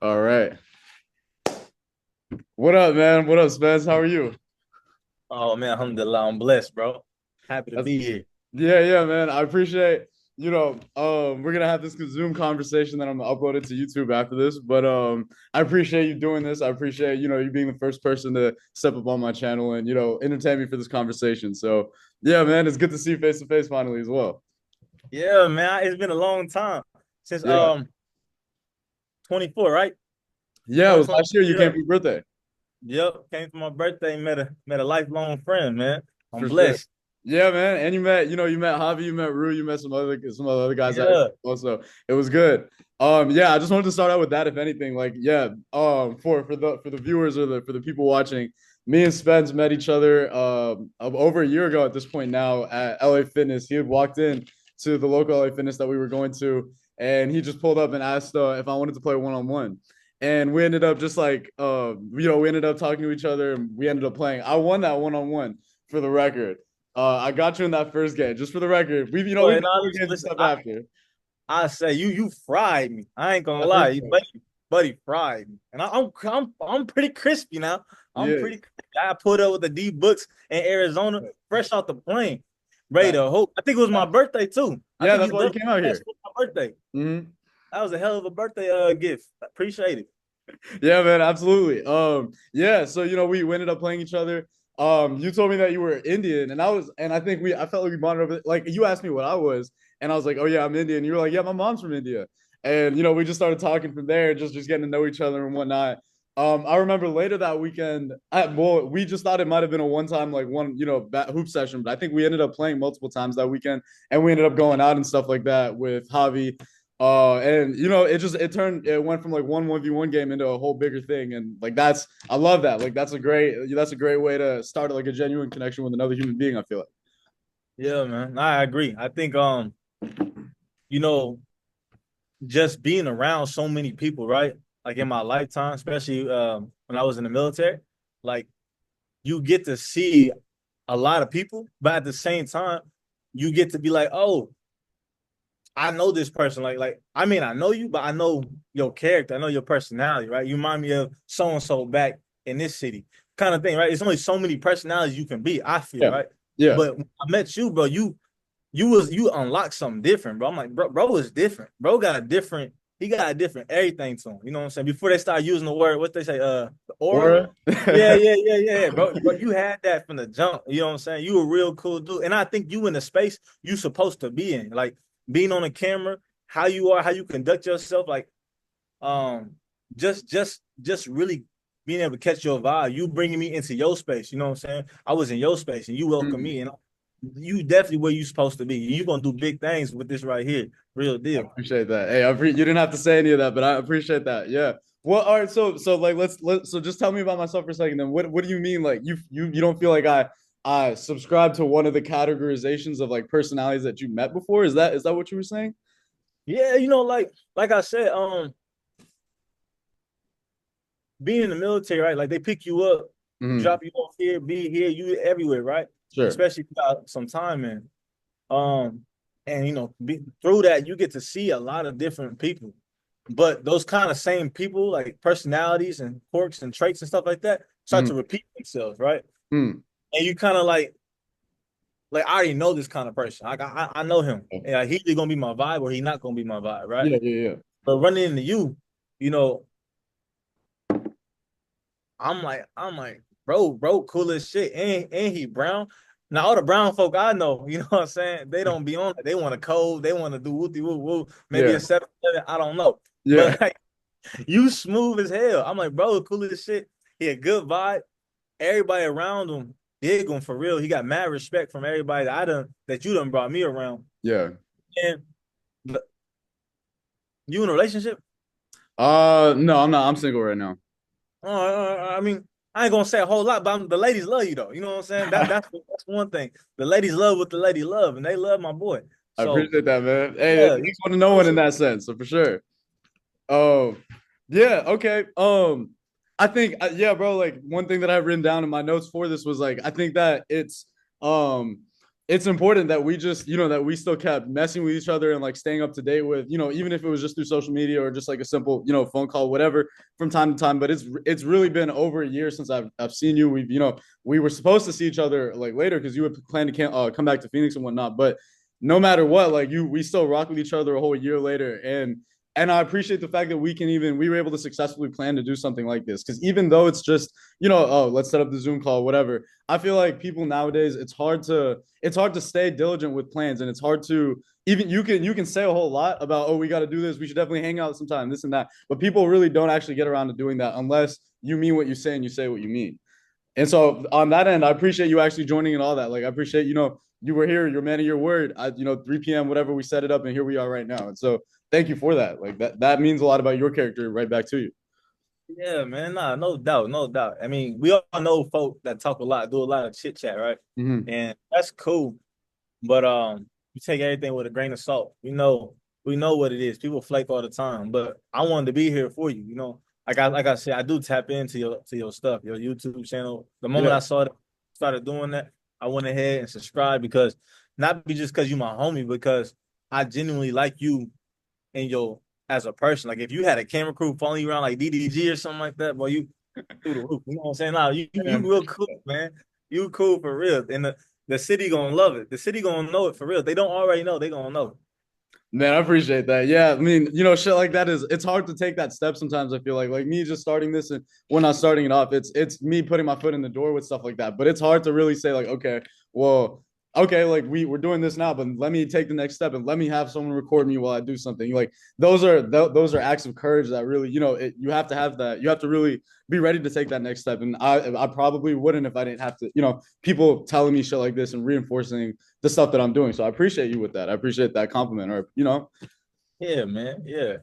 All right. What up, man? What up, Spenz? How are you? Oh man, alhamdulillah, I'm blessed, bro. Happy to That's, be here. yeah, man. I appreciate, we're gonna have this Zoom conversation that I'm gonna upload it to YouTube after this. But I appreciate you doing this. I appreciate, you being the first person to step up on my channel and, entertain me for this conversation. So yeah, man, it's good to see you face to face finally as well. Yeah, man, it's been a long time since Yeah. 24, right? Yeah, it was last year you 2024. came Yeah. for your birthday. Yep, came for my birthday, met a lifelong friend, man. I'm For sure. blessed. Yeah, man. And you met Javi, you met Rue, you met some other guys out here Yeah. also. It was good. Yeah, I just wanted to start out with that, if anything. Like, yeah, for the viewers or for the people watching, me and Spence met each other over a year ago at this point now at LA Fitness. He had walked in to the local LA Fitness that we were going to, and he just pulled up and asked if I wanted to play one-on-one. And we ended up just like we ended up talking to each other and we ended up playing. I won that one-on-one for the record. I got you in that first game. Just for the record, we've Boy, had now more listen, games and listen. stuff I, after. I say you fried me. I ain't I gonna lie, you appreciate buddy fried me, and I'm pretty crispy now. I'm it. pretty. I put up with the D books in Arizona, Yeah. fresh off the plane, ready That, to hope. I think it was my birthday too. I yeah, think that's you why you done came out that's here. my birthday. Hmm. That was a hell of a birthday gift. Appreciate it. Yeah, man, absolutely. Yeah, so we ended up playing each other. You told me that you were Indian, and I felt like we bonded over. Like you asked me what I was, and I was like, oh yeah, I'm Indian. You were like, yeah, my mom's from India, and we just started talking from there, just getting to know each other and whatnot. I remember later that weekend, we just thought it might have been a one time like hoop session, but I think we ended up playing multiple times that weekend, and we ended up going out and stuff like that with Javi. And it went from like one v1 game into a whole bigger thing, and like I love that. Like that's a great way to start like a genuine connection with another human being. I feel like. Yeah, man. I agree. I think you know, just being around so many people, right? Like in my lifetime, especially when I was in the military, like you get to see a lot of people, but at the same time, you get to be like, oh, I know this person. Like I mean, I know you, but I know your character. I know your personality, right? You remind me of so and so back in this city, kind of thing, right? It's only so many personalities you can be. I feel Yeah, right, yeah, but when I met you, bro. You unlocked something different, bro. I'm like, bro is different. Bro got a different. He got a different everything to him. You know what I'm saying? Before they start using the word, what they say, the aura. aura. Yeah, bro. You had that from the jump. You know what I'm saying? You a real cool dude, and I think you in the space you supposed to be in, like being on a camera, how you are, how you conduct yourself, like um, just really being able to catch your vibe. You bringing me into your space. You know what I'm saying? I was in your space, and you welcome Mm, me, and you definitely where you supposed to be. You gonna do big things with this right here, real I deal. appreciate that. Hey, you didn't have to say any of that, but I appreciate that. Yeah. Well, all right. So like so just tell me about myself for a second. Then what do you mean like you don't feel like I subscribe to one of the categorizations of like personalities that you met before? Is that what you were saying? Yeah, like I said, being in the military, right? Like they pick you up, Hmm. drop you off here, be here, you everywhere, right? Sure. Especially if you got some time in. Um, and through that you get to see a lot of different people. But those kind of same people, like personalities and quirks and traits and stuff like that, start to Hmm. repeat themselves, right? Hmm. And you kind of like I already know this kind of person. I know him. And like, he's either gonna be my vibe or he's not gonna be my vibe, right? Yeah, yeah, yeah. But running into you, you know, I'm like, bro, cool as shit. And he brown. Now all the brown folk I know, you know what I'm saying? They don't be on it. They want to code, they want to do wooty woo woo, maybe Yeah. a 7-7, I don't know. Yeah. But like you smooth as hell. I'm like, bro, cool as shit. He a good vibe. Everybody around him dig him for real. He got mad respect from everybody that you done brought me around. Yeah. And you in a relationship? No, I'm not. I'm single right now. I mean, I ain't gonna say a whole lot, but the ladies love you though. You know what I'm saying? That's one thing. The ladies love what the lady love, and they love my boy. I So appreciate that, man. Hey, it yeah, takes one to know one in that sense, so for sure. Oh, yeah, okay. I think yeah, bro. Like one thing that I've written down in my notes for this was like I think that it's um it's important that we just, that we still kept messing with each other and like staying up to date with, even if it was just through social media or just like a simple, phone call, whatever, from time to time. But it's really been over a year since I've seen you. We've, we were supposed to see each other like later because you would plan to come back to Phoenix and whatnot. But no matter what, like we still rock with each other a whole year later. And I appreciate the fact that we were able to successfully plan to do something like this. Because even though it's just, oh, let's set up the Zoom call, whatever. I feel like people nowadays, it's hard to stay diligent with plans, and it's hard to even you can say a whole lot about, oh, we got to do this, we should definitely hang out sometime, this and that, but people really don't actually get around to doing that unless you mean what you say and you say what you mean. And so on that end, I appreciate you actually joining and all that. Like I appreciate, you were here, you're a man of your word. 3 p.m. whatever, we set it up, and here we are right now. And so thank you for that. Like that means a lot about your character. Right back to you. Yeah, man. Nah, no doubt, no doubt. I mean, we all know folk that talk a lot, do a lot of chit chat, right? Mm-hmm. And that's cool. But you take everything with a grain of salt. We know what it is. People flake all the time. But I wanted to be here for you, Like I said, I do tap into your stuff, your YouTube channel. The moment Yeah. I saw that, started doing that, I went ahead and subscribed because not be just because you my homie, because I genuinely like you and your as a person. Like if you had a camera crew following you around like DDG or something like that, boy, you through the roof. You know what I'm saying? Nah, you Man, real cool, man. You cool for real. And the city gonna love it. The city gonna know it for real. They don't already know, they gonna know. man, I appreciate that. Yeah, I mean, shit like that it's hard to take that step sometimes. I feel like me just starting this, and when not starting it off, it's me putting my foot in the door with stuff like that. But it's hard to really say like, okay, well, okay, like we're doing this now, but let me take the next step and let me have someone record me while I do something. Like those are acts of courage that really, you have to have that. You have to really be ready to take that next step. And I probably wouldn't if I didn't have to, people telling me shit like this and reinforcing the stuff that I'm doing. So I appreciate you with that. I appreciate that compliment, or Yeah, man. Yeah.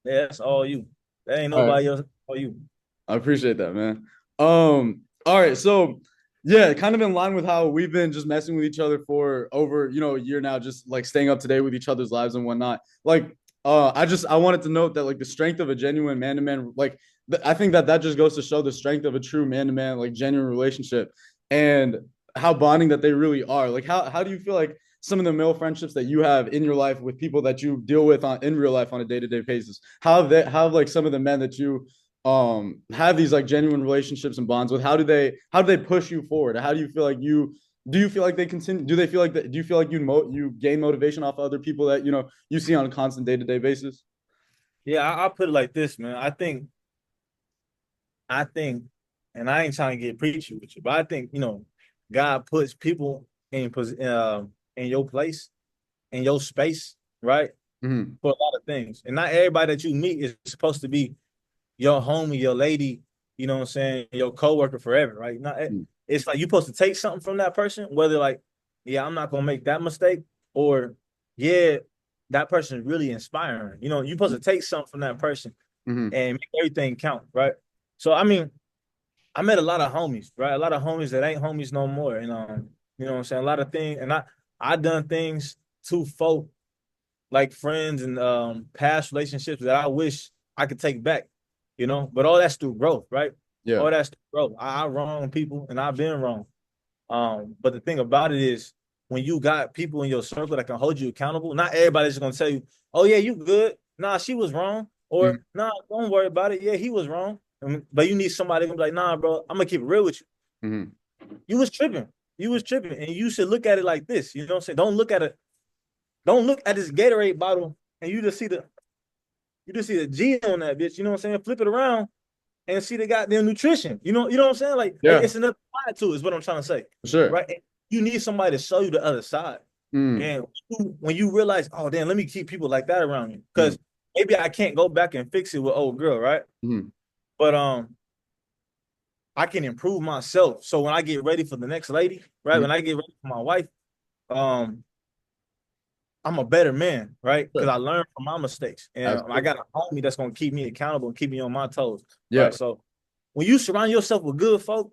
Yeah, that's all you. That ain't all right. nobody else. All you. I appreciate that, man. All right, so yeah, kind of in line with how we've been just messing with each other for over, a year now, just like staying up to date with each other's lives and whatnot. Like, I wanted to note that like the strength of a genuine man to man, like I think that just goes to show the strength of a true man to man, like genuine relationship, and how bonding that they really are. Like, how do you feel like some of the male friendships that you have in your life with people that you deal with in real life on a day to day basis? How have like some of the men that you have these like genuine relationships and bonds with, how do they push you forward? How do you feel like they continue, do they feel like that, do you feel like you gain motivation off of other people that you see on a constant day-to-day basis? Yeah, I'll put it like this, man. I think, and I ain't trying to get preachy with you, but I think, God puts people in your place, in your space, right? Mm-hmm. For a lot of things. And not everybody that you meet is supposed to be your homie, your lady, you know what I'm saying, your coworker forever, right? Not it's like you're supposed to take something from that person, whether like, yeah, I'm not gonna make that mistake, or yeah, that person is really inspiring. You're supposed to take something from that person Mm-hmm. and make everything count, right? So I mean, I met a lot of homies, right? A lot of homies that ain't homies no more. And you know what I'm saying? A lot of things, and I done things to folk like friends and past relationships that I wish I could take back, But all that's through growth, right? Yeah. All that's through growth. I wrong people and I've been wrong. But the thing about it is when you got people in your circle that can hold you accountable, not everybody's just gonna tell you, oh yeah, you good. Nah, she was wrong. Mm-hmm. Or nah, don't worry about it. Yeah, he was wrong. But you need somebody gonna be like, nah, bro, I'm gonna keep it real with you. Mm-hmm. You was tripping. You was tripping. And you should look at it like this. You know what I'm saying? Don't look at this Gatorade bottle and you just see the G on that bitch. You know what I'm saying? Flip it around and see the goddamn nutrition. You know what I'm saying? Like Yeah, it's another side to it, is what I'm trying to say. for sure. Right? And you need somebody to show you the other side. Mm-hmm. And when you realize, oh damn, let me keep people like that around me. Mm-hmm. Because maybe I can't go back and fix it with old girl, right? Mm-hmm. But I can improve myself. So when I get ready for the next lady, right? Mm-hmm. When I get ready for my wife, um, I'm a better man, right? Because Sure. I learned from my mistakes, and I Absolutely. got a homie that's gonna keep me accountable and keep me on my toes, Yeah. right? So when you surround yourself with good folk,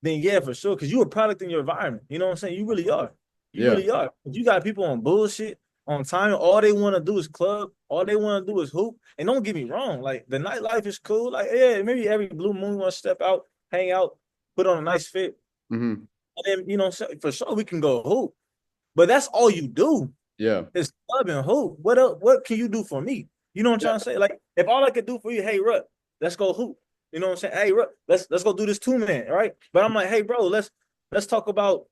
then yeah, for sure, because you're a product in your environment. You know what I'm saying? You really are. You Yeah. really are. If you got people on bullshit, on time, all they want to do is club, all they want to do is hoop. And don't get me wrong, like the nightlife is cool. Like, yeah, maybe every blue moon want to step out, hang out, put on a nice fit, Mm-hmm. and then for sure we can go hoop. but that's all you do Yeah. is club and hoop. What else? What can you do for me? You know what I'm Yeah. trying to say? Like, if all I could do for you, hey, Ruck, let's go hoop. You know what I'm saying? Hey, Ruck, let's go do this 2-man, right? But I'm like, hey, bro, let's talk about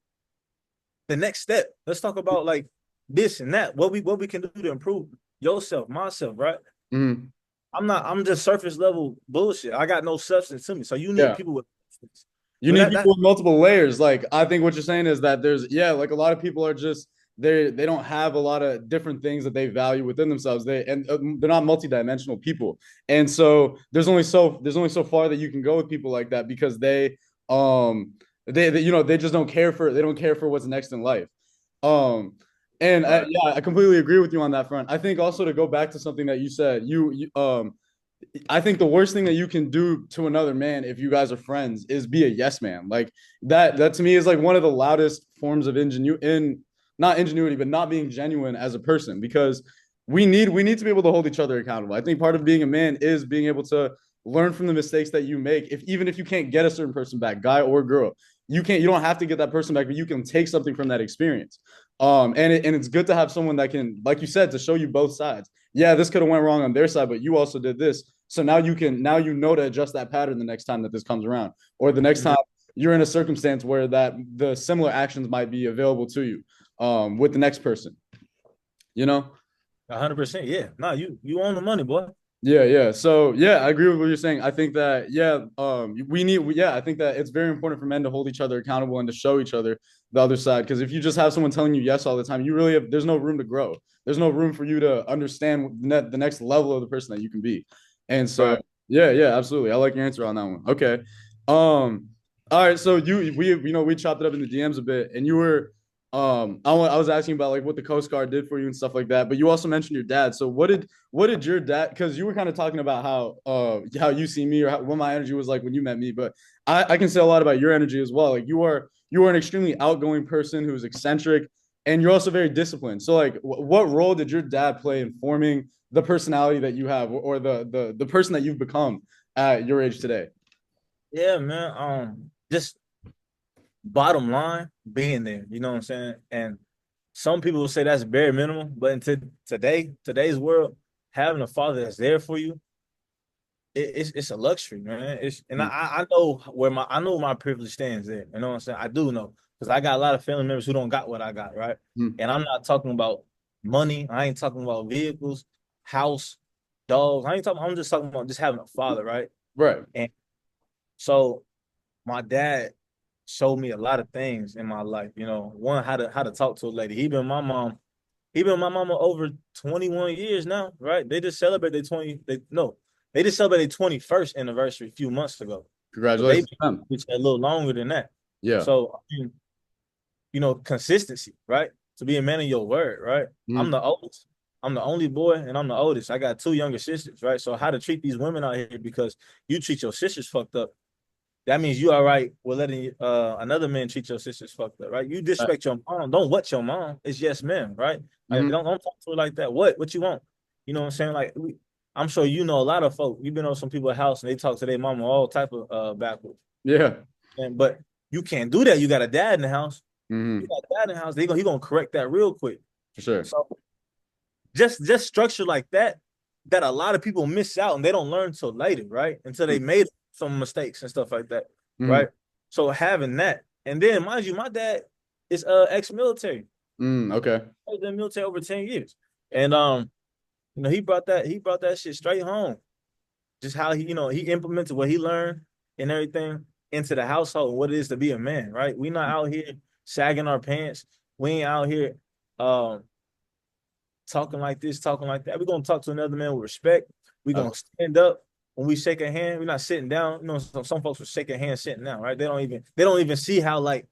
the next step. Let's talk about like this and that. What we can do to improve yourself, myself, right? Mhm. I'm just surface level bullshit. I got no substance to me. So you need Yeah. people with substance. You So need that people with multiple layers. Like I think what you're saying is that there's yeah, like a lot of people are just they don't have a lot of different things that they value within themselves. They're not multidimensional people. And so there's only so far that you can go with people like that because they you know, they just don't care for what's next in life. Um right. yeah, I completely agree with you on that front. I think also to go back to something that you said, I think the worst thing that you can do to another man if you guys are friends is be a yes man. Like that to me is like one of the loudest forms of not ingenuity, but not being genuine as a person because we need to be able to hold each other accountable. I think part of being a man is being able to learn from the mistakes that you make. If even if you can't get a certain person back, guy or girl, you don't have to get that person back, but you can take something from that experience. And it's good to have someone that can, like you said, to show you both sides. Yeah, this could have went wrong on their side, but you also did this. So now you know to adjust that pattern the next time that this comes around, or the next Mhm. time you're in a circumstance where that the similar actions might be available to you with the next person. You know? 100%. Yeah. No, you own the money, boy. Yeah, yeah. So yeah, I agree with what you're saying. I think that I think that it's very important for men to hold each other accountable and to show each other the other side. Because if you just have someone telling you yes all the time, there's no room to grow. There's no room for you to understand the next level of the person that you can be. And so Right. yeah, yeah, absolutely. I like your answer on that one. Okay. All right. So we chopped it up in the DMs a bit, and you were I was asking about like what the Coast Guard did for you and stuff like that. But you also mentioned your dad. So what did your dad? Because you were kind of talking about how you see me or what my energy was like when you met me, but I can say a lot about your energy as well. Like you are an extremely outgoing person who's eccentric, and you're also very disciplined. So like, what role did your dad play in forming the personality that you have, or the person that you've become at your age today? Yeah, man. Just bottom line, being there. You know what I'm saying? And some people will say that's bare minimum, but today's world, having a father that's there for you, it's a luxury, man. It's and Mm, I know where I know my privilege stands there. You know what I'm saying? I do know because I got a lot of family members who don't got what I got, right? mm, And I'm not talking about money. I ain't talking about vehicles, house, dogs. I ain't talking. I'm just talking about just having a father, right? right. And so my dad showed me a lot of things in my life. You know, one how to talk to a lady. He been my mama over 21 years now, right? They just celebrated their 20 they no, they just celebrated their 21st anniversary a few months ago. But they've Congratulations to them. been a little longer than that. Yeah. So I mean, consistency, right? To be a man of your word, right? I'm Mm, the oldest. I'm the only boy and I'm the oldest. I got two younger sisters, right? So how to treat these women out here because you treat your sisters fucked up, that means you all right with letting another man treat your sisters fucked up, right? You right. disrespect your mom. Don't what your mom. It's yes, ma'am, right? Like Mhm. don't talk to her like that. What you want? You know what I'm saying? Like I'm sure you know a lot of folk. You've been on some people's house and they talk to their mama all type of backwards. Yeah. And but you can't do that. You got a dad in the house. You Hmm. got a dad in the house. He gonna correct that real quick. For sure. So just structure like that a lot of people miss out and they don't learn till later, right? Until they made some mistakes and stuff like that, Mm-hmm. right? So having that, and then mind you, my dad is ex-military. Mm, okay. He was in the military over 10 years. And he brought that shit straight home. Just how he implemented what he learned and everything into the household, what it is to be a man, right? We not out here sagging our pants. We ain't out here um talking like this, talking like that. We're gonna talk to another man with respect. We're Uh, gonna stand up when we shake a hand. We're not sitting down. You know, some folks will shake a hand sitting down, right? They don't even see how like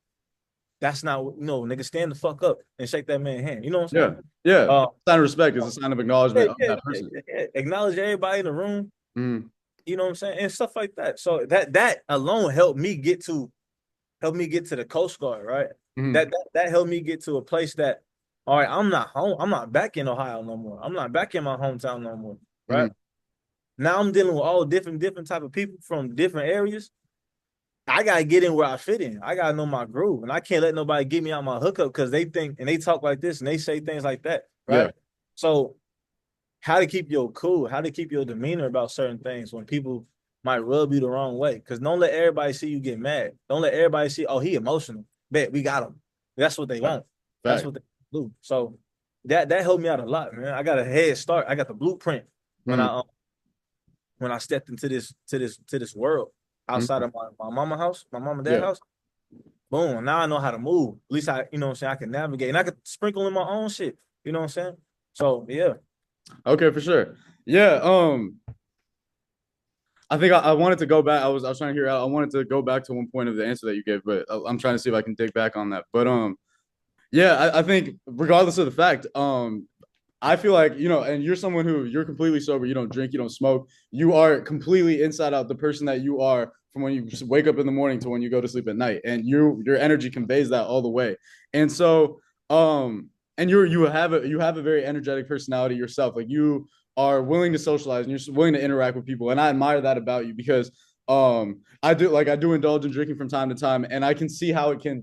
that's not nigga, stand the fuck up and shake that man's hand. You know what I'm yeah. saying? Yeah. Uh Sign of respect is a sign of yeah, acknowledgement of yeah, that yeah, person. yeah, yeah. Acknowledge everybody in the room, Mm, you know what I'm saying? And stuff like that. So that alone helped me get to the Coast Guard, right? mm, That helped me get to a place that, all right, I'm not home. I'm not back in Ohio no more. I'm not back in my hometown no more, right? mm, Now I'm dealing with all different type of people from different areas. I gotta get in where I fit in. I gotta know my groove, and I can't let nobody get me out my hookup because they think and they talk like this and they say things like that, Yeah. right? So, how to keep your cool, how to keep your demeanor about certain things when people might rub you the wrong way. Because don't let everybody see you get mad. Don't let everybody see, oh, he emotional. Bet we got him. That's what they want. That's Fact. what they do. So that helped me out a lot, man. I got a head start. I got the blueprint when Mm, I stepped into this world outside mm, of my mama house, my mom and dad yeah. house. Boom. Now I know how to move. At least I, you know what I'm saying, I can navigate and I could sprinkle in my own shit. You know what I'm saying? So yeah. Okay, for sure. Yeah. I think I wanted to go back. I was trying to hear out. I wanted to go back to one point of the answer that you gave, but I'm trying to see if I can dig back on that. But yeah, I think regardless of the fact, I feel like, and you're someone who you're completely sober. You don't drink, you don't smoke. You are completely inside out the person that you are from when you just wake up in the morning to when you go to sleep at night, and your energy conveys that all the way. And so, and you have a very energetic personality yourself. Like you are willing to socialize and you're willing to interact with people, and I admire that about you because I do indulge in drinking from time to time, and I can see how it can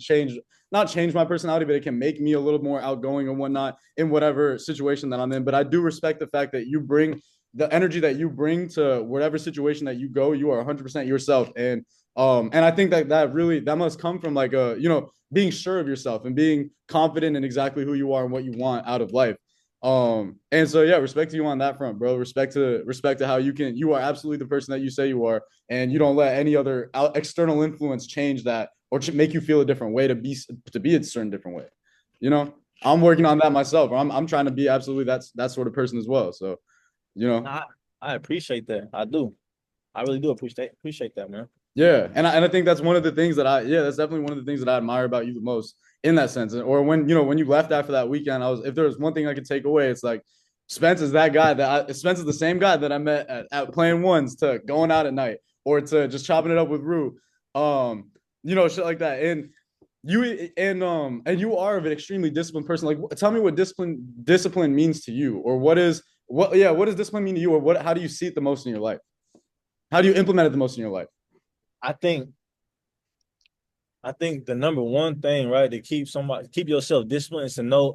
not change my personality, but it can make me a little more outgoing and whatnot in whatever situation that I'm in. But I do respect the fact that you bring the energy that you bring to whatever situation that you go. You are 100% yourself, and I think that must come from like being sure of yourself and being confident in exactly who you are and what you want out of life. And so yeah, respect to you on that front, bro. Respect to how you are absolutely the person that you say you are, and you don't let any other external influence change that or make you feel a different way to be a certain different way. You know, I'm working on that myself. I'm trying to be absolutely that sort of person as well. So, you know, I, I appreciate that. I do. I really do appreciate that, man. yeah, and I think that's one of the things that's definitely one of the things that I admire about you the most in that sense. Or when you left after that weekend, if there was one thing I could take away, it's like Spence is that guy Spence is the same guy that I met at playing ones to going out at night or to just chopping it up with Rue, shit like that. And you are an extremely disciplined person. Like, tell me what discipline means to you, or what does discipline mean to you, or how do you see it the most in your life? How do you implement it the most in your life? I think I think the number one thing, right, to keep yourself disciplined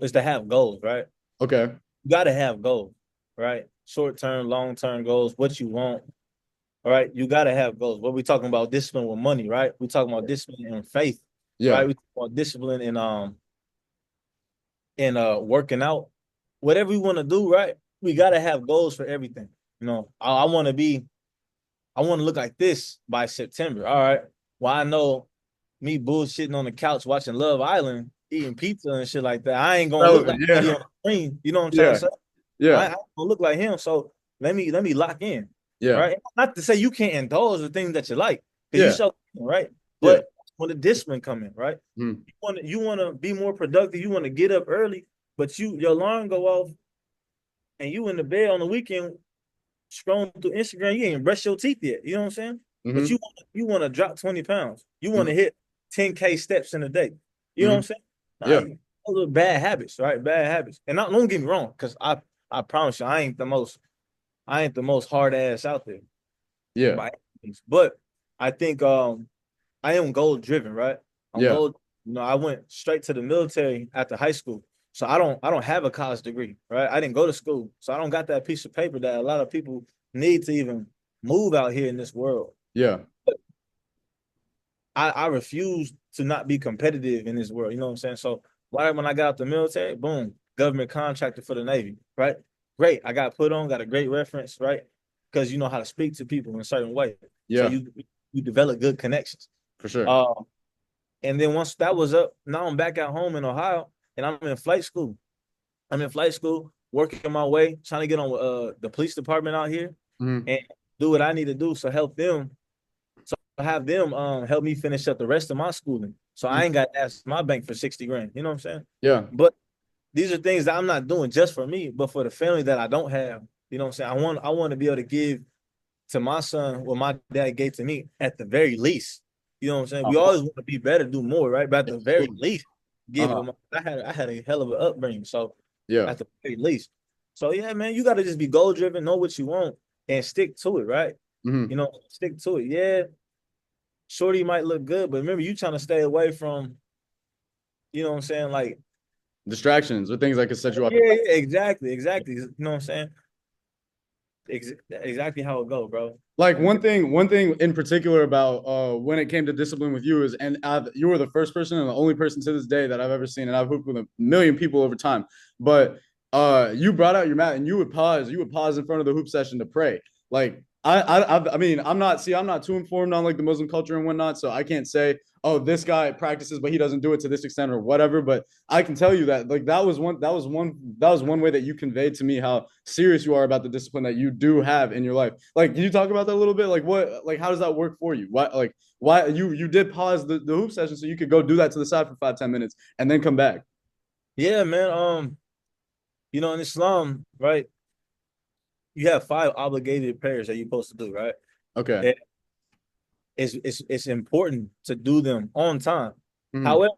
is to have goals, right? Okay. You gotta have goals, right? Short term, long term goals, what you want. All right. You gotta have goals. What we talking about discipline with money, right? We talking about discipline and faith, right? Yeah. We talking about discipline in working out. Whatever we want to do, right? We gotta have goals for everything. You know, I want to look like this by September. All right. Well, I know me bullshitting on the couch watching Love Island, eating pizza and shit like that. I ain't gonna look like he Yeah. on the screen. You know what I'm trying to Yeah. say? I Yeah. don't look like him. So let me lock in. Yeah. Right. Not to say you can't indulge the things that you like, because you Yeah. show right. Yeah. But when the discipline come in, right? Mm. You wanna be more productive, you wanna get up early, but your alarm go off and you in the bed on the weekend scrolling through Instagram, you ain't brush your teeth yet. You know what I'm saying? But Mm-hmm. you want to drop 20 pounds. You want to Mm. hit 10K steps in a day. You know what I'm Mm-hmm. saying? Yeah. Like, those are bad habits, right? Bad habits. And don't get me wrong, because I promise you, I ain't the most hard ass out there Yeah. by any means. But I think I am goal driven, right? I'm Yeah. goal. You know, I went straight to the military after high school, so I don't have a college degree, right? I didn't go to school, so I don't got that piece of paper that a lot of people need to even move out here in this world. Yeah. I refuse to not be competitive in this world. You know what I'm saying? So why when I got out the military, boom, government contractor for the Navy, right? Great. I got put on, got a great reference, right? Because you know how to speak to people in a certain way. So Yeah. you develop good connections. For sure. Uh, and then once that was up, now I'm back at home in Ohio and I'm in flight school. I'm in flight school, working my way, trying to get on the police department out here Mm-hmm. and do what I need to do to help them. So I have them help me finish up the rest of my schooling. So I ain't got to ask my bank for 60 grand. You know what I'm saying? Yeah. But these are things that I'm not doing just for me, but for the family that I don't have. You know what I'm saying? I want to be able to give to my son what my dad gave to me at the very least. You know what I'm saying? We always want to be better, do more, right? But at the very least, give Uh-huh. him. I had a hell of an upbringing, so Yeah. at the very least. So yeah, man, you got to just be goal driven, know what you want, and stick to it, right? Mm-hmm. You know, stick to it. Yeah, shorty might look good, but remember you trying to stay away from, you know what I'm saying? Like, Distractions or things that could set you off. yeah, yeah, exactly, exactly. You know what I'm saying? Exactly how it go, bro. Like one thing in particular about when it came to discipline with you is, and you were the first person and the only person to this day that I've ever seen, and I've hooped with a million people over time. But you brought out your mat and you would pause in front of the hoop session to pray. Like I mean, I'm not too informed on like the Muslim culture and whatnot, so I can't say, oh, this guy practices, but he doesn't do it to this extent or whatever. But I can tell you that like that was one way that you conveyed to me how serious you are about the discipline that you do have in your life. Like, can you talk about that a little bit? Like, like how does that work for you? Why you did pause the hoop session so you could go do that to the side for 5-10 minutes and then come back? Yeah, man. You know, in Islam, right, you have 5 obligated prayers that you're supposed to do, right? Okay. And it's important to do them on time. Mm-hmm. However,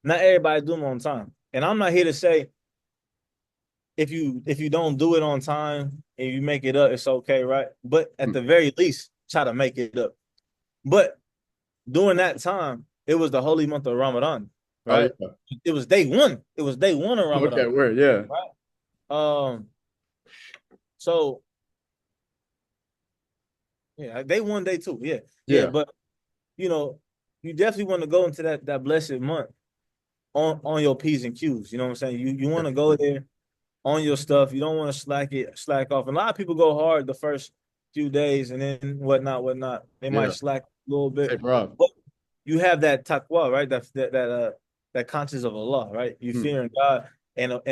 not everybody do them on time. And I'm not here to say if you don't do it on time and you make it up, it's okay, right? But at the very least, try to make it up. But during that time, it was the holy month of Ramadan, Oh right? yeah. It was day one. It was day one of Okay. Ramadan, Word. Yeah. right? So yeah, day one, day two, yeah, yeah. Yeah. But you know, you definitely want to go into that blessed month on your P's and Q's. You know what I'm saying? You want to go there on your stuff. You don't want to slack off. And a lot of people go hard the first few days and then whatnot. They might Yeah. slack a little bit. Taper off. But you have that taqwa, right? That conscience of Allah, right? You Mm. fearing God and not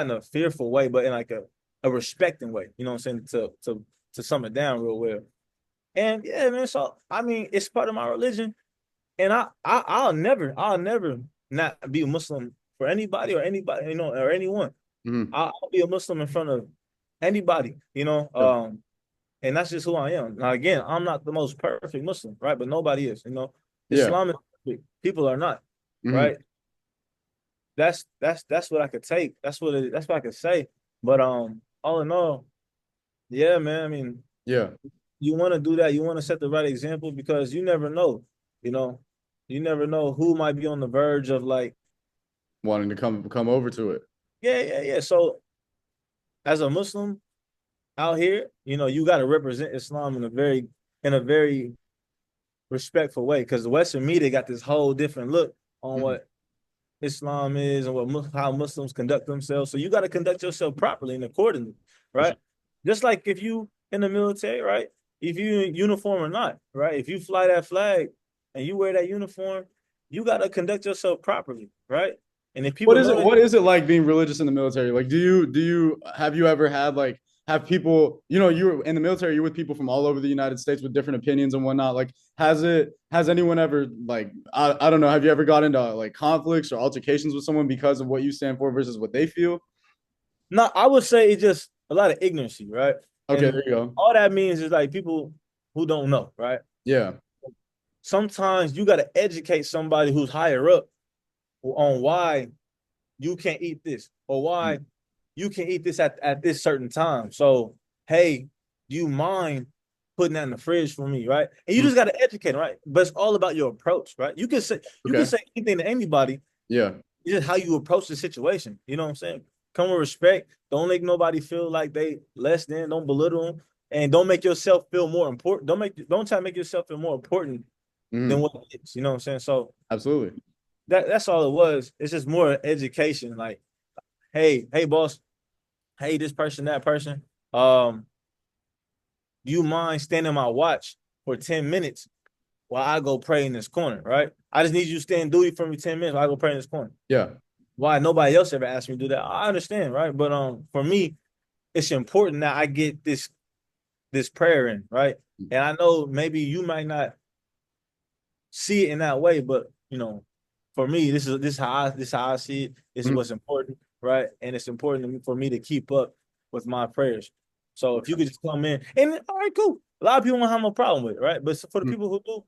in a fearful way, but in like a respecting way. You know what I'm saying? To sum it down real well. And yeah, man. So I mean, it's part of my religion, and I'll never not be a Muslim for anybody or anybody, you know, or anyone. Mm. I'll be a Muslim in front of anybody, you know. Yeah. And that's just who I am. Now, again, I'm not the most perfect Muslim, right? But nobody is, you know. Yeah. Islam is perfect. People are not, Mm. right? That's what I could take. That's what I could say. But all in all, yeah, man. I mean, Yeah. you want to do that. You want to set the right example because you never know, you know, you never know who might be on the verge of like, Wanting to come over to it. yeah, yeah, yeah. So as a Muslim out here, you know, you got to represent Islam in a very respectful way because the Western media got this whole different look on Mm. what Islam is and how Muslims conduct themselves. So you got to conduct yourself properly and accordingly, For sure. right? Just like if you in the military, right? If you in uniform or not, right? If you fly that flag and you wear that uniform, you got to conduct yourself properly, right? And if What people is know it? that, What is it like being religious in the military? Like, have you ever had like have people? You know, you're in the military. You're with people from all over the United States with different opinions and whatnot. Like, has anyone ever like I don't know? Have you ever got into like conflicts or altercations with someone because of what you stand for versus what they feel? no, I would say it's just a lot of ignorancy, right? Okay, And there you go. all that means is like people who don't know, right? Yeah. Sometimes you got to educate somebody who's higher up on why you can't eat this or why you can eat this at this certain time. So, hey, do you mind putting that in the fridge for me, right? And you Mm. just got to educate them, right? But it's all about your approach, right? You can Okay. say anything to anybody. Yeah. It's just how you approach the situation. You know what I'm saying? Come with respect. Don't make nobody feel like they less than. Don't belittle them, and don't make yourself feel more important. Don't try to make yourself feel more important than Mm. what it is. You know what I'm saying? So Absolutely. that's all it was. It's just more education. Like, hey, boss. Hey, this person, that person. Do you mind standing my watch for 10 minutes while I go pray in this corner, right? I just need you to stand duty for me 10 minutes while I go pray in this corner. Yeah. Why nobody else ever asked me to do that? I understand, right? But for me, it's important that I get this prayer in, right? And I know maybe you might not see it in that way, but you know, for me, this is how I see it. This is Mm. what's important, right? And it's important for me to keep up with my prayers. So if you could just come in and all right, cool. A lot of people don't have no problem with it, right? But for the Mm. people who do,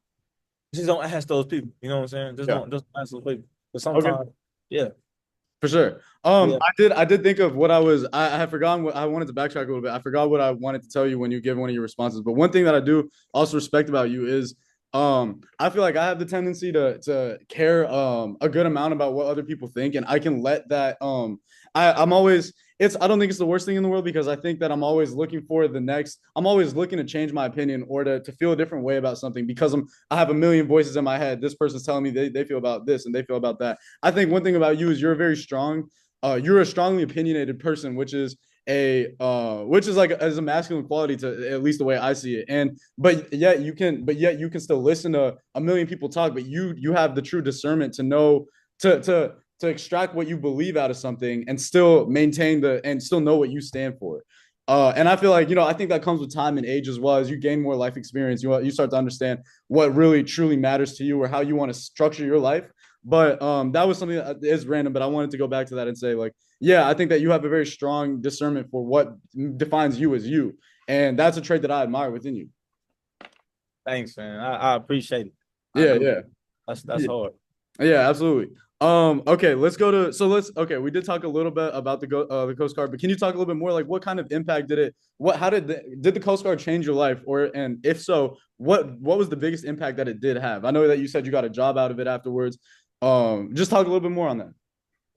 just don't ask those people. You know what I'm saying? Yeah. Just don't ask those people. But Okay. sometimes, yeah, For sure. yeah. I did think of what I had forgotten what I wanted to backtrack a little bit. I forgot what I wanted to tell you when you give one of your responses. But one thing that I do also respect about you is I feel like I have the tendency to care a good amount about what other people think, and I can let that I'm always it's I don't think it's the worst thing in the world because I think that I'm always looking for the next I'm always looking to change my opinion or to feel a different way about something because I have a million voices in my head. This person's telling me they feel about this and they feel about that. I think one thing about you is you're a strongly opinionated person, which is like as a masculine quality to at least the way I see it. And but yet you can still listen to a million people talk, but you have the true discernment to know to extract what you believe out of something and still maintain the and still know what you stand for. And I feel like I think that comes with time and age as well. As you gain more life experience, you start to understand what really truly matters to you or how you want to structure your life. But that was something that is random. But I wanted to go back to that and say, like, yeah, I think that you have a very strong discernment for what defines you as you, and that's a trait that I admire within you. Thanks, man. I appreciate it. I Yeah, do. yeah, That's yeah, hard. yeah, absolutely. Okay, let's go to so let's okay. We did talk a little bit about the Coast Guard, but can you talk a little bit more? Like, what kind of impact did it? What how did the Coast Guard change your life? Or and if so, what was the biggest impact that it did have? I know that you said you got a job out of it afterwards. Just talk a little bit more on that.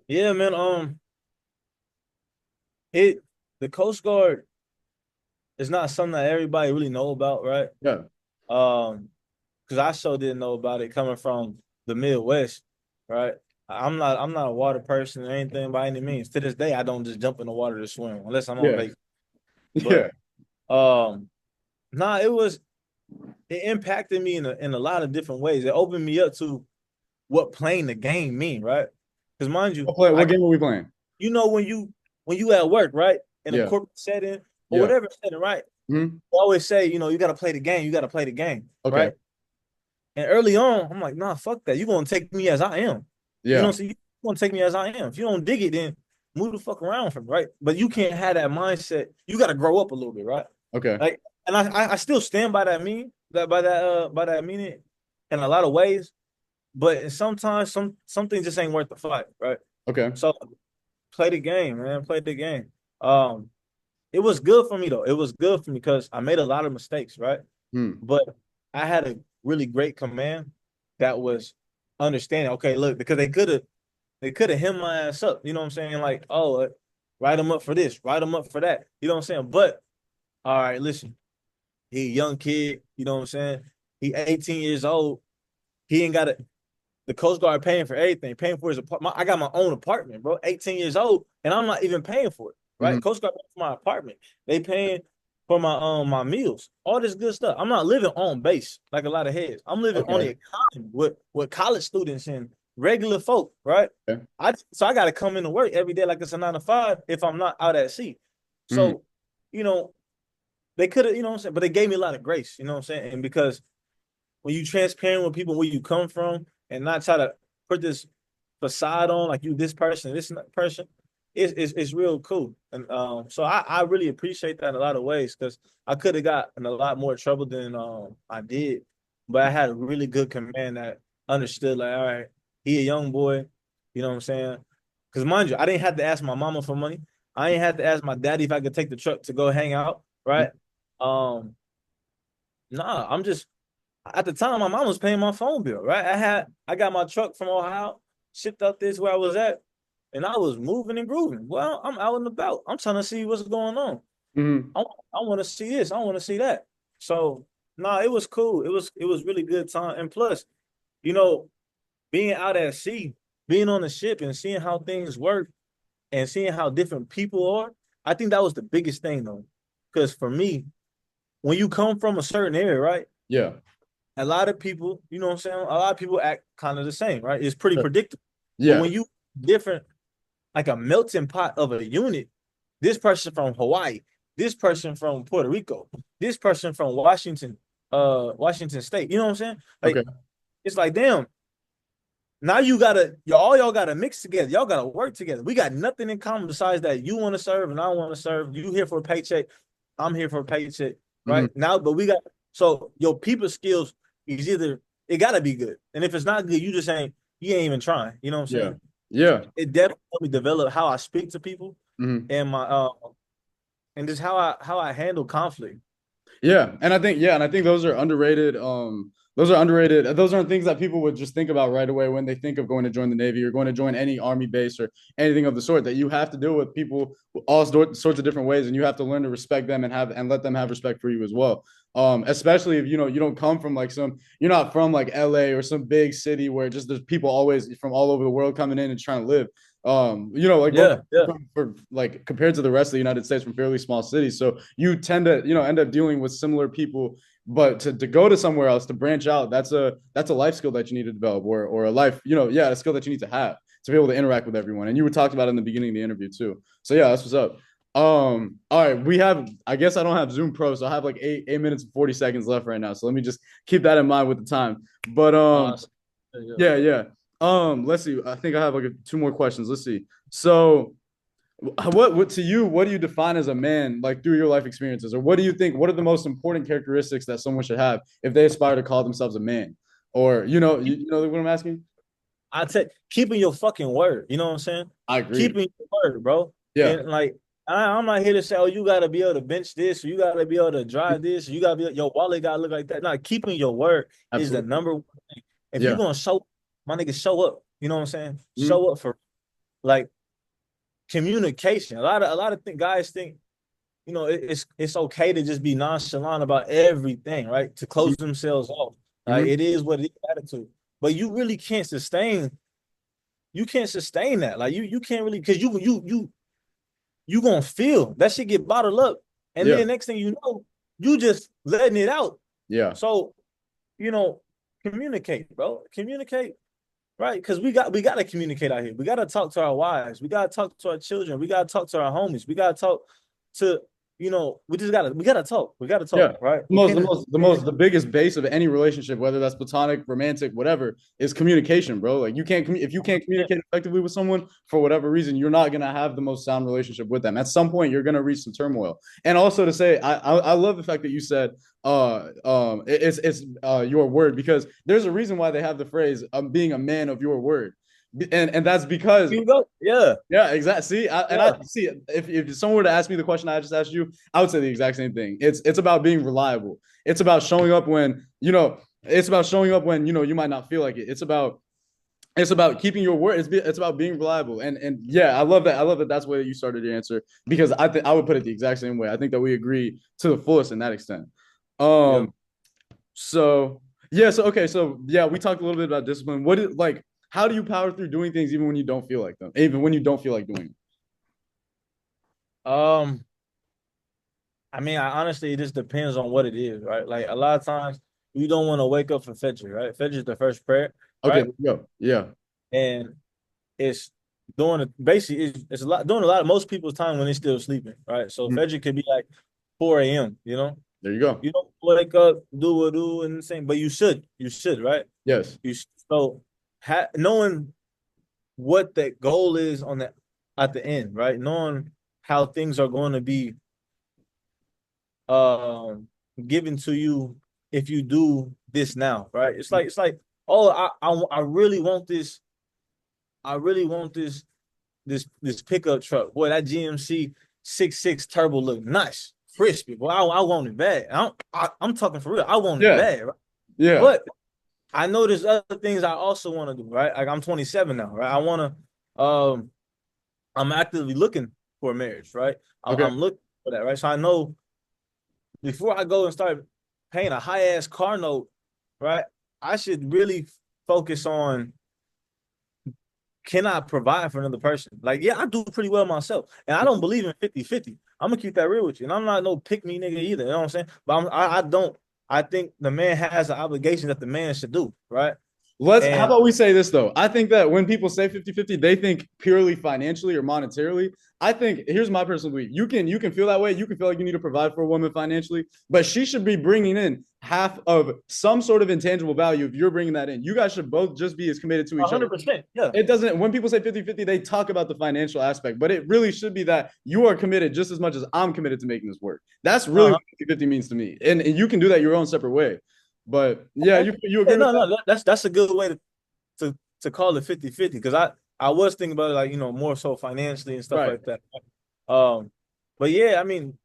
Yeah, man. It the Coast Guard is not something that everybody really know about, right? Yeah, Um, because I sure didn't know about it coming from the Midwest, right? I'm not a water person or anything by any means. To this day, I don't just jump in the water to swim unless I'm on yeah, vacation. But yeah. um, nah, it impacted me in a lot of different ways. It opened me up to what playing the game mean, right? Because mind you, What game are we playing? you know when you at work, right, in a Yeah, corporate setting or yeah. whatever setting, right? Hmm. They always say, you got to play the game. You got to play the game, Okay. right? And early on, I'm like, nah, fuck that. You're gonna take me as I am. You know Yeah. what I'm saying? You're gonna take me as I am. If you don't dig it, then move the fuck around from me, right? But you can't have that mindset. You gotta grow up a little bit, right? Okay. Like, and I still stand by that by that meaning in a lot of ways. But sometimes some things just ain't worth the fight, right? Okay. So play the game, man. Play the game. Um, it was good for me though. It was good for me because I made a lot of mistakes, right? Hmm. But I had a really great command that was understanding. Okay, look, because they could have hemmed my ass up. You know what I'm saying? Like, oh, write him up for this, write him up for that. You know what I'm saying? But all right, listen, he a young kid. You know what I'm saying? He 18 years old. He ain't got a the Coast Guard paying for everything, paying for his apartment. I got my own apartment, bro. 18 years old, and I'm not even paying for it. Right? Hmm. Coast Guard paying for my apartment. They paying for my meals, all this good stuff. I'm not living on base like a lot of heads. I'm living on the Okay. economy with college students and regular folk, right? Okay. I got to come into work every day like it's a 9 to 5 if I'm not out at sea. Hmm. So, you know, they could have, you know what I'm saying, but they gave me a lot of grace, you know what I'm saying, and because when you transparent with people where you come from and not try to put this facade on like you this person, it's real cool. And so I really appreciate that in a lot of ways because I could have got in a lot more trouble than I did, but I had a really good command that understood like, all right, he a young boy, you know what I'm saying? Because mind you, I didn't have to ask my mama for money. I ain't had to ask my daddy if I could take the truck to go hang out, right? Um, nah, I'm just at the time, my mom was paying my phone bill, right? I got my truck from Ohio, shipped up this where I was at, and I was moving and grooving. Well, I'm out and about. I'm trying to see what's going on. Hmm. I want to see this. I want to see that. So, no, it was cool. It was really good time. And plus, you know, being out at sea, being on the ship and seeing how things work and seeing how different people are, I think that was the biggest thing though. Because for me, when you come from a certain area, right? Yeah. A lot of people, you know what I'm saying? A lot of people act kind of the same, right? It's pretty predictable. But Yeah. when you different, like a melting pot of a unit, this person from Hawaii, this person from Puerto Rico, this person from Washington State. You know what I'm saying? Okay. Like it's like, damn, now you gotta y'all gotta mix together. Y'all gotta work together. We got nothing in common besides that you want to serve and I want to serve. You here for a paycheck. I'm here for a paycheck. Hmm. Right now, but we got so your people skills is either it gotta be good. And if it's not good, you ain't even trying. You know what I'm Yeah. saying? Yeah. It definitely helped me develop how I speak to people Hmm. and my and just how I handle conflict. Yeah, and I think those are underrated. Those are underrated. Those aren't things that people would just think about right away when they think of going to join the Navy or going to join any army base or anything of the sort. That you have to deal with people all sorts of different ways, and you have to learn to respect them and let them have respect for you as well. Especially if you don't come from like you're not from like LA or some big city where just there's people always from all over the world coming in and trying to live. Like most Yeah, yeah. for like compared to the rest of the United States from fairly small cities, so you tend to end up dealing with similar people. But to go to somewhere else to branch out, that's a life skill that you need to develop, or a life, yeah, a skill that you need to have to be able to interact with everyone. And you were talked about in the beginning of the interview too. So yeah, that's what's up. All right, I guess I don't have Zoom Pro, so I have like 8 minutes and 40 seconds left right now. So let me just keep that in mind with the time. But Uh, yeah. yeah, yeah. Let's see. I think I have like two more questions. Let's see. So what to you, what do you define as a man, like through your life experiences, or what do you think, what are the most important characteristics that someone should have if they aspire to call themselves a man? Or you know what I'm asking? I tell keeping your fucking word. You know what I'm saying? I agree. Keeping your word, bro. Yeah, And like I'm not here to say, oh, you gotta be able to bench this, or you gotta be able to drive this, or you gotta be your wallet gotta look like that. Not keeping your word is the absolutely. number one thing. If you're Yeah. gonna show my nigga, show up. You know what I'm saying? Mhm. Show up for like communication. A lot of guys think, it's okay to just be nonchalant about everything, right? To close themselves off. Mhm. It is what it is attitude. But you really can't sustain that. Like you can't really because you gonna feel that shit get bottled up. And Yeah. then next thing you know, you just letting it out. Yeah. So, you know, communicate, bro. Communicate, right? Because we gotta communicate out here. We gotta talk to our wives. We gotta talk to our children. We gotta talk to our homies. We gotta talk to, we gotta talk. We gotta Yeah. talk, right? The We most, the can't most, the most, the biggest base of any relationship, whether that's platonic, romantic, whatever, is communication, bro. Like if you can't communicate effectively with someone for whatever reason, you're not gonna have the most sound relationship with them. At some point, you're gonna reach some turmoil. And also to say, I love the fact that you said, it's your word, because there's a reason why they have the phrase, being a man of your word, and that's because you go. Yeah, yeah, exactly. See, I yeah. see. If someone were to ask me the question I just asked you, I would say the exact same thing. It's about being reliable. It's about showing up when It's about showing up when you might not feel like it. It's about keeping your word. It's about being reliable. And yeah, I love that. I love that. That's where you started your answer, because I would put it the exact same way. I think that we agree to the fullest in that extent. Yep. Um. So yeah. So okay. So yeah, we talked a little bit about discipline. What is like? How do you power through doing things even when you don't feel like them? Even when you don't feel like doing them? Um, I mean, it just depends on what it is, right? Like a lot of times you don't want to wake up for Fajr, right? Fajr is the first prayer, Okay, right? let's go. Yeah. And it's basically it's a lot doing a lot of most people's time when they're still sleeping, right? So Mhm. Fajr could be like 4 a.m., you know? There you go. You don't wake up, do what do and the same, but you should, right? Yes. So knowing what that goal is at the end, right? Knowing how things are going to be um given to you if you do this now, right? It's like, oh, I really want this. I really want this pickup truck. Boy, that GMC 66 turbo look nice, crispy. Boy, I want it bad. I'm talking for real. I want it Yeah. bad, right? Yeah. But I know there's other things I also want to do, right? Like I'm 27 now, right? I'm actively looking for a marriage, right? Okay. I'm looking for that, right? So I know before I go and start paying a high ass car note, right? I should really focus on, can I provide for another person? Like, yeah, I do pretty well myself. And I don't believe in 50-50. I'm gonna keep that real with you. And I'm not no pick me nigga either. You know what I'm saying? But I don't I think the man has an obligation that the man should do, right? How And about we say this though? I think that when people say 50-50, they think purely financially or monetarily. I think here's my personal belief. You can feel that way. You can feel like you need to provide for a woman financially, but she should be bringing in half of some sort of intangible value if you're bringing that in. You guys should both just be as committed to each other. 100%, yeah. It doesn't, when people say 50-50, they talk about the financial aspect, but it really should be that you are committed just as much as I'm committed to making this work. That's really Uh-huh. what 50-50 means to me. And you can do that your own separate way. But yeah, Okay. you Yeah, agree with no, that? no, that's a good way to call it 50-50 because I was thinking about it like, more so financially and stuff Right. like that. Um, but yeah, I mean,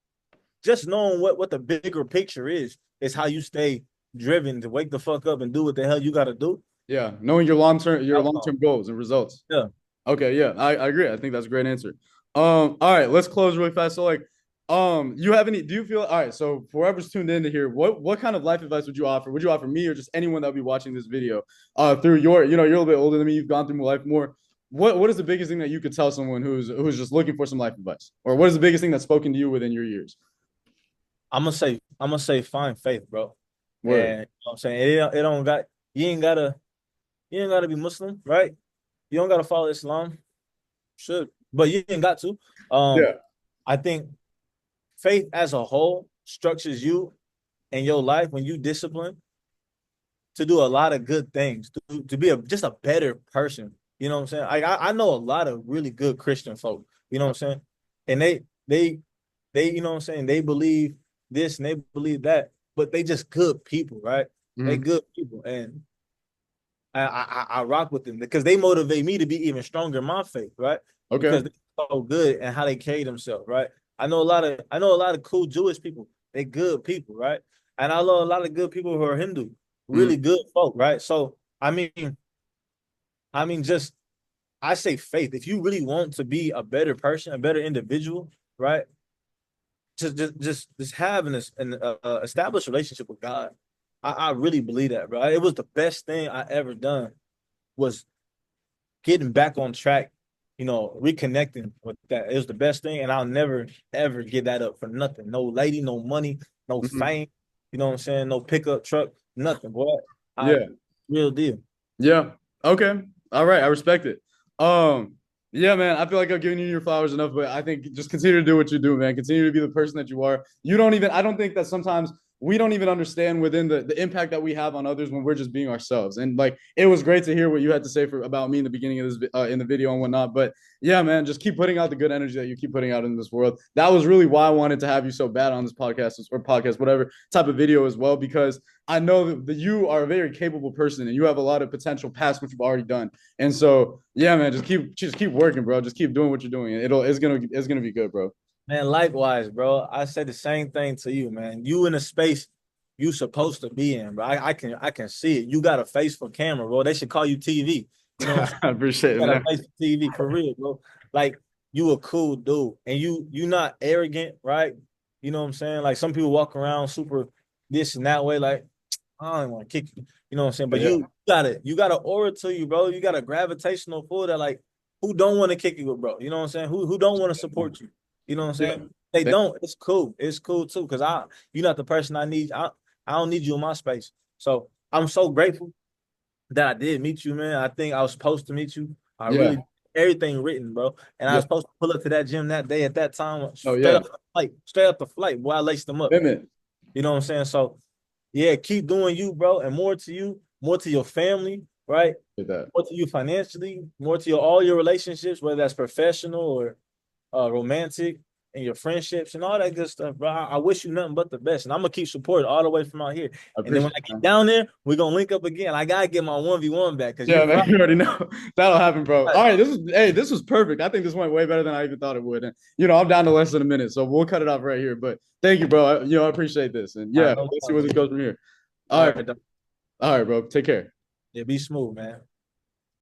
just knowing what the bigger picture is how you stay driven to wake the fuck up and do what the hell you got to do. Yeah, knowing your long Outcome. term goals and results. Yeah. Okay, yeah, I agree. I think that's a great answer. All right, let's close really fast. So, like, you have any? Do you feel all right? So, for whoever's tuned in to hear, what kind of life advice would you offer? Would you offer me or just anyone that'll be watching this video? Through your, you're a little bit older than me. You've gone through life more. What is the biggest thing that you could tell someone who's just looking for some life advice, or what is the biggest thing that's spoken to you within your years? I'm gonna say find faith, bro. And Word. you know what I'm saying it don't got you ain't gotta be Muslim, right? You don't gotta follow Islam, should, but you ain't got to. Um, Yeah. I think faith as a whole structures you and your life when you discipline to do a lot of good things, to be just a better person. You know what I'm saying? I know a lot of really good Christian folk, you know what I'm saying? And they, you know what I'm saying, they believe this and they believe that, but they just good people, right? They Mhm. good people. And I rock with them because they motivate me to be even stronger in my faith, right? Okay. Because they're so good and how they carry themselves, right? I know a lot of cool Jewish people. They good people, right? And I know a lot of good people who are Hindu, Mhm. really good folk, right? So just I say faith. If you really want to be a better person, a better individual, right? Just have an established relationship with God. I really believe that, bro. It was the best thing I ever done was getting back on track, reconnecting with that. It was the best thing, and I'll never ever give that up for nothing. No lady, no money, no Mhm. fame. You know what I'm saying? No pickup truck, nothing, boy. I Yeah. real deal. Yeah. Okay. All right. I respect it. Um, yeah, man. I feel like I've given you your flowers enough, but I think just continue to do what you do, man. Continue to be the person that you are. I don't think that sometimes we don't even understand within the impact that we have on others when we're just being ourselves. And like, it was great to hear what you had to say about me in the beginning of this, in the video and whatnot. But yeah, man, just keep putting out the good energy that you keep putting out in this world. That was really why I wanted to have you so bad on this podcast, whatever type of video as well, because I know that you are a very capable person and you have a lot of potential past what you've already done. And so, yeah, man, just keep working, bro. Just keep doing what you're doing. It's gonna be good, bro. Man, likewise, bro. I said the same thing to you, man. You in a space you supposed to be in, bro. I can see it. You got a face for camera, bro. They should call you TV. You know what I'm saying? I appreciate You it, got a man. face for TV for real, bro. Like you a cool dude, and you not arrogant, right? You know what I'm saying? Like some people walk around super this and that way, like I don't want to kick you. You know what I'm saying? But Yeah, you got an aura to you, bro. You got a gravitational pull that like who don't want to kick you, bro? You know what I'm saying? Who don't want to support you? You know what I'm yeah. saying? They Thank don't. It's cool. It's cool too. Cause you're not the person I need. I don't need you in my space. So I'm so grateful that I did meet you, man. I think I was supposed to meet you. I you. Yeah, really everything written, bro. And I yeah. was supposed to pull up to that gym that day at that time, Oh yeah. straight up the flight. Boy, I laced them up. Commitment. You know what I'm saying? So yeah, keep doing you, bro, and more to you, more to your family, right? With that. More to you financially, more to all your relationships, whether that's professional or romantic, and your friendships and all that good stuff, bro. I wish you nothing but the best, and I'm gonna keep supporting all the way from out here. I And then appreciate when I it, get man. down there, we're gonna link up again. I gotta get my 1v1 back because you Yeah, man. fried. You already know that'll happen, bro. All right, this was perfect. I think this went way better than I even thought it would. And I'm down to less than a minute, so we'll cut it off right here. But thank you, bro. I appreciate this. And All yeah, right, no let's see where problem. this goes from here. All All right, right, dog. all right, bro. Take care. Yeah, be smooth, man.